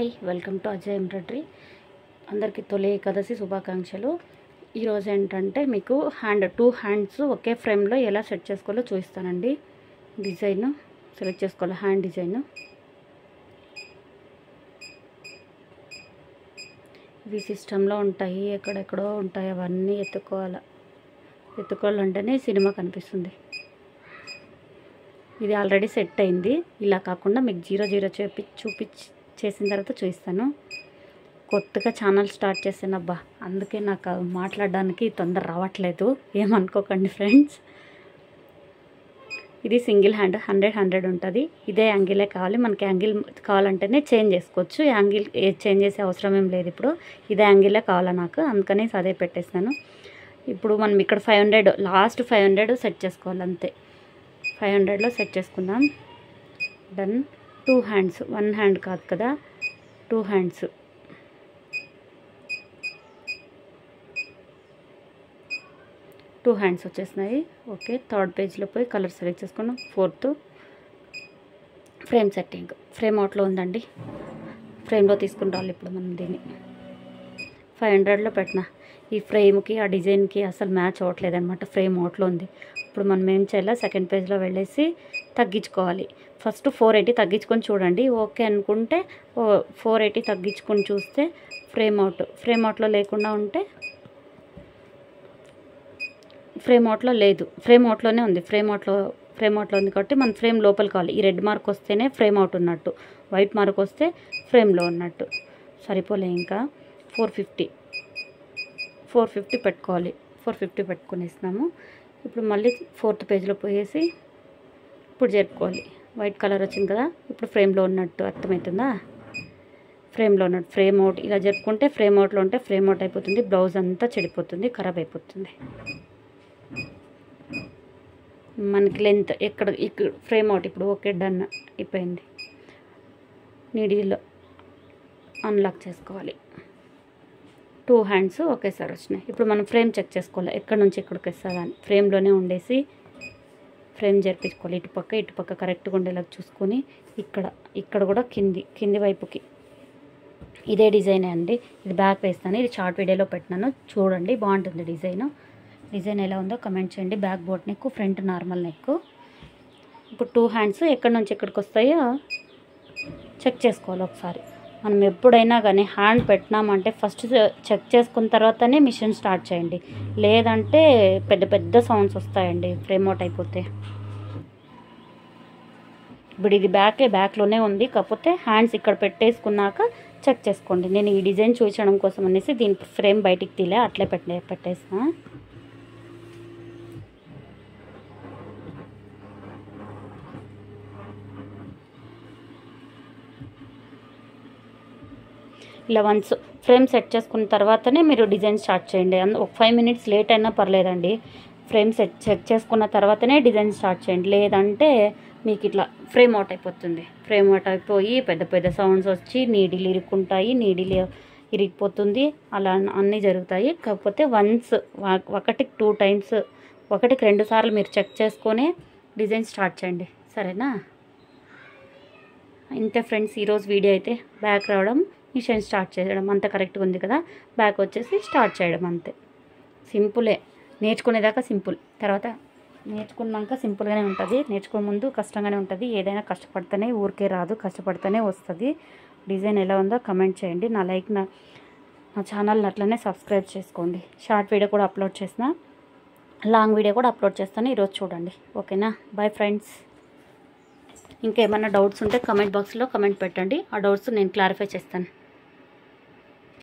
Hi welcome to Ajay embroidery. అందరికీ తొలి ఏకాదశి శుభాకాంక్షలు. ఈరోజు ఏంటంటే మీకు టూ హ్యాండ్స్ ఒకే ఫ్రేమ్లో ఎలా సెట్ చేసుకోవాలో చూపిస్తానండి. డిజైన్ సెలెక్ట్ చేసుకోవాలి. హ్యాండ్ డిజైన్ ఇవి సిస్టంలో ఉంటాయి, ఎక్కడెక్కడో ఉంటాయి, అవన్నీ ఎత్తుకోవాలంటేనే సినిమా కనిపిస్తుంది. ఇది ఆల్రెడీ సెట్ అయింది. ఇలా కాకుండా మీకు 0 చేసిన తర్వాత చూపిస్తాను. కొత్తగా ఛానల్ స్టార్ట్ చేసానబ్బా, అందుకే నాకు మాట్లాడడానికి తొందర రావట్లేదు, ఏమనుకోకండి ఫ్రెండ్స్. ఇది సింగిల్ హ్యాండ్ 100 ఉంటుంది. ఇదే యాంగిలే కావాలి. మనకి యాంగిల్ కావాలంటేనే చేంజ్ చేసుకోవచ్చు. యాంగిల్ చేంజ్ చేసే అవసరం ఏం లేదు. ఇప్పుడు ఇదే యాంగిలే కావాలా నాకు, అందుకని అదే పెట్టేస్తాను. ఇప్పుడు మనం ఇక్కడ 500 లాస్ట్ 500 సెట్ చేసుకోవాలి అంతే. 500లో సెట్ చేసుకుందాం. డన్. 2 హ్యాండ్స్, 1 హ్యాండ్ కాదు కదా, 2 హ్యాండ్స్. వచ్చేసినాయి. ఓకే, థర్డ్ పేజ్లో పోయి కలర్ సెలెక్ట్ చేసుకున్నాం. 4th frame setting. ఫ్రేమ్ అవుట్లో ఉందండి, ఫ్రేమ్లో తీసుకుంటాం. ఇప్పుడు మనం దీన్ని 500లో పెట్టిన ఈ ఫ్రేమ్కి ఆ డిజైన్కి అసలు మ్యాచ్ అవ్వట్లేదు అనమాట. ఫ్రేమ్ అవుట్లో ఉంది. ఇప్పుడు మనం ఏం చేయాలి, సెకండ్ పేజ్లో వెళ్ళేసి తగ్గించుకోవాలి. ఫస్ట్ 480 తగ్గించుకొని చూడండి. ఓకే అనుకుంటే 480 తగ్గించుకొని చూస్తే ఫ్రేమ్ అవుట్లో లేకుండా ఉంటే ఫ్రేమ్ అవుట్లో లేదు, ఫ్రేమ్ అవుట్లోనే ఉంది. ఫ్రేమ్ అవుట్లో ఉంది కాబట్టి మన ఫ్రేమ్ లోపల కావాలి. ఈ రెడ్ మార్క్ వస్తేనే ఫ్రేమ్ అవుట్ ఉన్నట్టు, వైట్ మార్క్ వస్తే ఫ్రేమ్లో ఉన్నట్టు. సరిపోలే, ఇంకా 450 పెట్టుకోవాలి. 450 పెట్టుకునేసినాము. ఇప్పుడు మళ్ళీ 4th పేజ్లో పోయేసి ఇప్పుడు జరుపుకోవాలి. వైట్ కలర్ వచ్చింది కదా, ఇప్పుడు ఫ్రేమ్లో ఉన్నట్టు అర్థమవుతుందా? ఫ్రేమ్లో ఉన్నట్టు. ఫ్రేమ్ అవుట్ ఇలా జరుపుకుంటే ఫ్రేమ్ అవుట్లో ఉంటే ఫ్రేమ్ అవుట్ అయిపోతుంది. బ్లౌజ్ అంతా చెడిపోతుంది, ఖరాబ్ అయిపోతుంది. మనకి లెంత్ ఇక్కడ ఫ్రేమ్ అవుట్ ఇప్పుడు ఓకే, డన్ అయిపోయింది. నీడిలో అన్లాక్ చేసుకోవాలి. 2 హ్యాండ్స్ ఒకేసారి వచ్చినాయి. ఇప్పుడు మనం ఫ్రేమ్ చెక్ చేసుకోవాలి, ఎక్కడి నుంచి ఎక్కడికి వస్తుందని. ఫ్రేమ్లోనే ఉండేసి ఫ్రేమ్ జరిపించుకోవాలి. ఇటుపక్క కరెక్ట్గా ఉండేలా చూసుకొని ఇక్కడ కూడా కింది వైపుకి ఇదే డిజైనే అండి. ఇది బ్యాక్ వేస్తాను. ఇది షార్ట్ వీడియోలో పెట్టినాను, చూడండి, బాగుంటుంది డిజైన్ ఎలా ఉందో కమెంట్ చేయండి. Back boat neck, front normal neck. ఇప్పుడు 2 హ్యాండ్స్ ఎక్కడి నుంచి ఎక్కడికి వస్తాయో చెక్ చేసుకోవాలి ఒకసారి. మనం ఎప్పుడైనా కానీ హ్యాండ్ పెట్టినామంటే ఫస్ట్ చెక్ చేసుకున్న తర్వాతనే మిషన్ స్టార్ట్ చేయండి, లేదంటే పెద్ద సౌండ్స్ వస్తాయండి ఫ్రేమ్ అవుట్ అయిపోతే. ఇప్పుడు ఇది బ్యాక్లోనే ఉంది, కాకపోతే హ్యాండ్స్ ఇక్కడ పెట్టేసుకున్నాక చెక్ చేసుకోండి. నేను ఈ డిజైన్ చూపించడం కోసం అనేసి దీని ఫ్రేమ్ బయటికి తీలే, అట్లే పెట్టేసిన. ఇలా వన్స్ ఫ్రేమ్ సెట్ చేసుకున్న తర్వాతనే మీరు డిజైన్ స్టార్ట్ చేయండి. ఒక 5 minutes లేట్ అయినా పర్లేదండి. ఫ్రేమ్ చెక్ చేసుకున్న తర్వాతనే డిజైన్ స్టార్ట్ చేయండి, లేదంటే మీకు ఇట్లా ఫ్రేమ్ అవుట్ అయిపోతుంది. ఫ్రేమ్ అవుట్ అయిపోయి పెద్ద సౌండ్స్ వచ్చి నీడిలు ఇరిగిపోతుంది, అలా అన్నీ జరుగుతాయి. కాకపోతే వన్స్ ఒకటికి 2 times, ఒకటికి 2 సార్లు మీరు చెక్ చేసుకొని డిజైన్ స్టార్ట్ చేయండి, సరేనా? ఇంతే ఫ్రెండ్స్, ఈరోజు వీడియో అయితే బ్యాక్ రావడం, మిషన్ స్టార్ట్ చేయడం అంత కరెక్ట్గా ఉంది కదా. బ్యాక్ వచ్చేసి స్టార్ట్ చేయడం అంతే. సింపులే, నేర్చుకునేదాకా సింపుల్, తర్వాత నేర్చుకున్నాక సింపుల్గానే ఉంటుంది. నేర్చుకునే ముందు కష్టంగానే ఉంటుంది. ఏదైనా కష్టపడితేనే ఊరికే రాదు, కష్టపడితేనే వస్తుంది. డిజైన్ ఎలా ఉందో కమెంట్ చేయండి. నా ఛానల్ని అట్లనే సబ్స్క్రైబ్ చేసుకోండి. షార్ట్ వీడియో కూడా అప్లోడ్ చేసిన, లాంగ్ వీడియో కూడా అప్లోడ్ చేస్తాను, ఈరోజు చూడండి. ఓకేనా? Bye friends. ఇంకేమైనా డౌట్స్ ఉంటే కమెంట్ బాక్స్లో కమెంట్ పెట్టండి. ఆ డౌట్స్ నేను క్లారిఫై చేస్తాను.